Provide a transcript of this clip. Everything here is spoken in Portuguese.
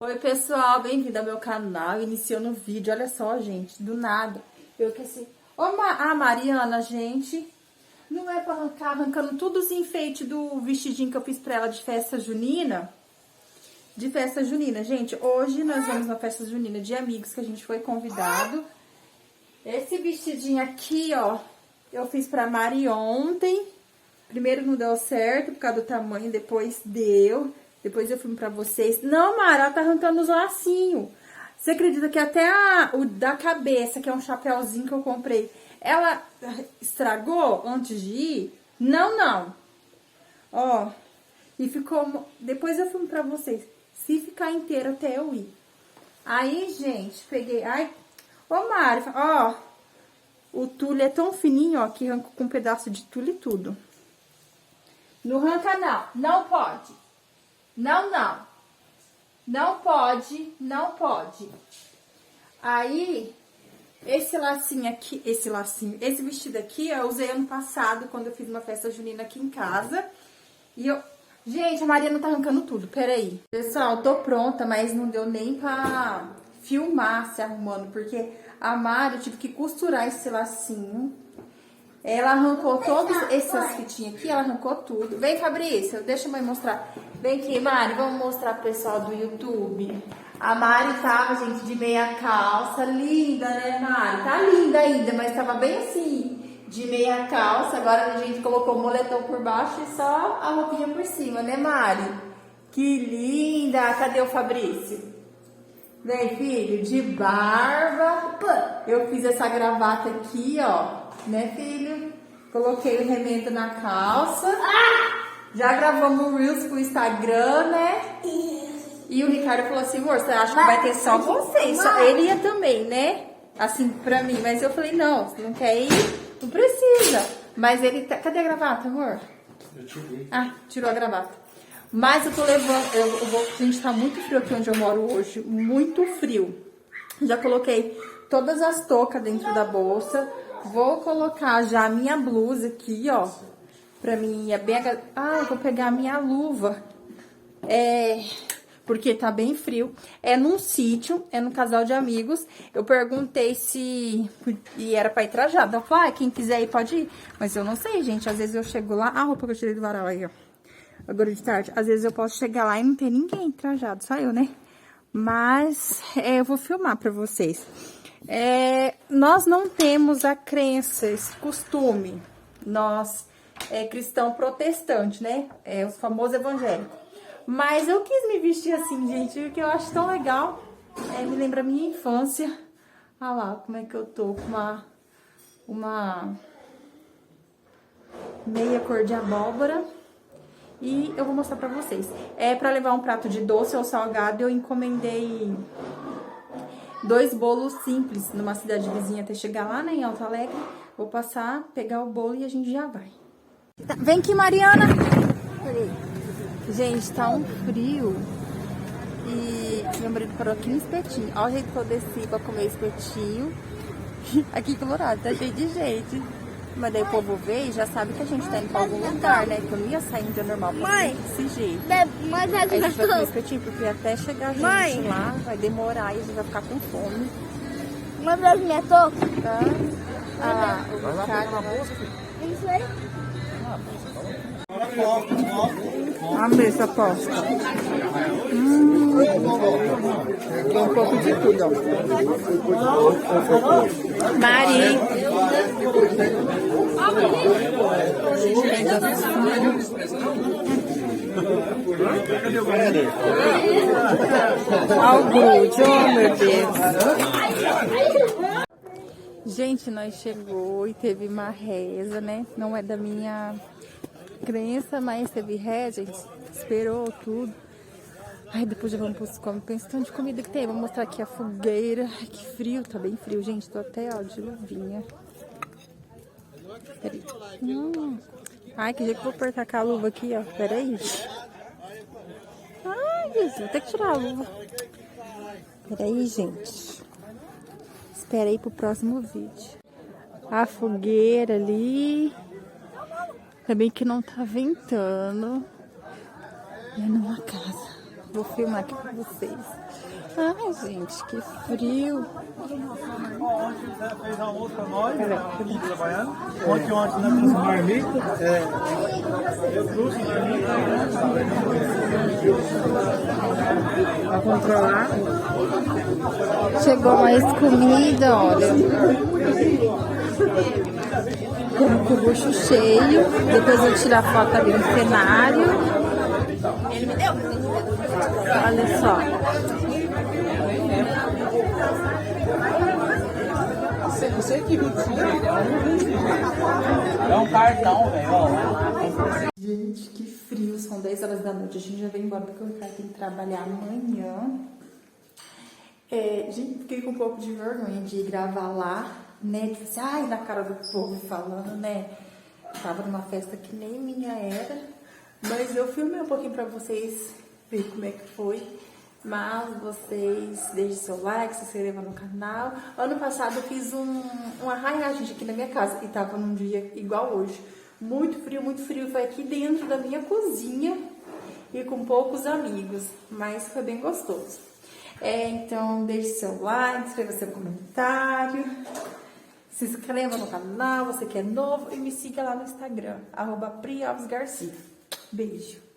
Oi pessoal, bem-vindo ao meu canal, iniciando o vídeo, olha só gente, do nada, eu que assim, a Mariana, gente, não é pra arrancar, arrancando todos os enfeites do vestidinho que eu fiz pra ela de festa junina, gente, hoje nós vamos na festa junina de amigos que a gente foi convidado, esse vestidinho aqui, ó, eu fiz pra Mari ontem, primeiro não deu certo por causa do tamanho, depois deu. Depois eu filmo pra vocês. Não, Mara, ela tá arrancando os lacinhos. Você acredita que até o da cabeça, que é um chapéuzinho que eu comprei, ela estragou antes de ir? Não. Ó, e ficou... Depois eu filmo pra vocês. Se ficar inteiro até eu ir. Aí, gente, peguei... Ai, ô, Mara, ó, o tule é tão fininho, ó, que arranco com um pedaço de tule e tudo. Não arranca, não. Não pode. Não pode. Aí, esse vestido aqui, eu usei ano passado, quando eu fiz uma festa junina aqui em casa. E eu... Gente, a Mariana tá arrancando tudo, peraí. Pessoal, tô pronta, mas não deu nem pra filmar se arrumando, porque a Mari, eu tive que costurar esse lacinho. Ela arrancou todas essas fitinhas aqui, ela arrancou tudo. Vem, Fabrício, deixa a mãe mostrar. Vem aqui, Mari, vamos mostrar pro pessoal do YouTube. A Mari tava, gente, de meia calça, linda, né, Mari? Tá linda ainda, mas tava bem assim, de meia calça. Agora a gente colocou o moletom por baixo e só a roupinha por cima, né, Mari? Que linda! Cadê o Fabrício? Vem, filho, de barba. Eu fiz essa gravata aqui, ó. Né, filho? Coloquei o remendo na calça. Já gravamos o Reels pro Instagram, né? E o Ricardo falou assim, amor, você acha que vai ter só você? Só ele ia também, né? Assim, pra mim. Mas eu falei, não, você não quer ir? Não precisa. Mas ele... Cadê a gravata, amor? Eu tirei. Ah, tirou a gravata. Mas eu tô levando... Gente, tá muito frio aqui onde eu moro hoje. Muito frio. Já coloquei todas as toucas dentro da bolsa. Vou colocar já a minha blusa aqui, ó. Pra mim é bem... eu vou pegar a minha luva. Porque tá bem frio. É num sítio, é num casal de amigos. Eu perguntei se... E era pra ir trajado. Eu falei, quem quiser ir pode ir. Mas eu não sei, gente. Às vezes eu chego lá... A roupa que eu tirei do varal aí, ó. Agora de tarde. Às vezes eu posso chegar lá e não ter ninguém trajado. Só eu, né? Mas eu vou filmar pra vocês. Nós não temos a crença, esse costume. Nós cristão protestante, né? Os famosos evangélicos. Mas eu quis me vestir assim, gente, porque eu acho tão legal. Me lembra a minha infância. Olha lá como é que eu tô com uma meia cor de abóbora. E eu vou mostrar pra vocês. Pra levar um prato de doce ou salgado, eu encomendei 2 bolos simples numa cidade vizinha até chegar lá, né, em Alto Alegre. Vou passar, pegar o bolo e a gente já vai. Vem aqui, Mariana! Gente, tá um frio. E meu marido parou aqui no espetinho. Olha o jeito que eu desci pra comer espetinho. Aqui em Colorado, tá cheio de gente. Mas daí o povo vê e já sabe que a gente tá indo pra algum lugar, né? Que eu não ia sair em dia normal pra comer desse jeito. Mas Aí a gente vai comer espetinho, porque até chegar a gente lá vai demorar e a gente vai ficar com fome. Mas as minhas toucas? Tá? O Ricardo... Isso aí? Amei essa aposta. Tem um pouco de tudo, ó. Mari. Olha o grude, oh meu Deus. Gente, nós chegou e teve uma reza, né? Não é da minha crença, mas teve reza, a gente esperou tudo. Ai, depois já vamos pros comes. Pensa tanto de comida que tem. Vou mostrar aqui a fogueira. Ai, que frio, tá bem frio, gente. Tô até, ó, de luvinha. Peraí. Ai, que jeito que eu vou apertar com a luva aqui, ó. Peraí. Ai, Jesus, vou ter que tirar a luva. Peraí, gente. Espera aí pro próximo vídeo. A fogueira ali. Também que não tá ventando. É numa casa. Vou filmar aqui pra vocês. Ai, gente, que frio. Ontem você fez almoço pra nós, aqui trabalhando. Ontem nós trouxe marmita. Eu trouxe marmita pra controlar. Chegou mais comida, olha. Com o bucho cheio. Depois eu tiro a foto ali no cenário. Ele me deu. Olha só. Você que é um cartão, velho. Gente, que frio. São 10 horas da noite. A gente já veio embora porque o cara tem que trabalhar amanhã. Gente, fiquei com um pouco de vergonha de gravar lá, né? Tipo assim, ai, na cara do povo falando, né? Tava numa festa que nem minha era. Mas eu filmei um pouquinho pra vocês verem como é que foi. Mas vocês deixem seu like, se inscrevam no canal. Ano passado eu fiz um arraial, gente, aqui na minha casa. E tava num dia igual hoje. Muito frio. Foi aqui dentro da minha cozinha. E com poucos amigos. Mas foi bem gostoso. Então deixe seu like, escreva seu comentário. Se inscreva no canal, você que é novo. E me siga lá no Instagram, @PriAlvesGarcia. Beijo.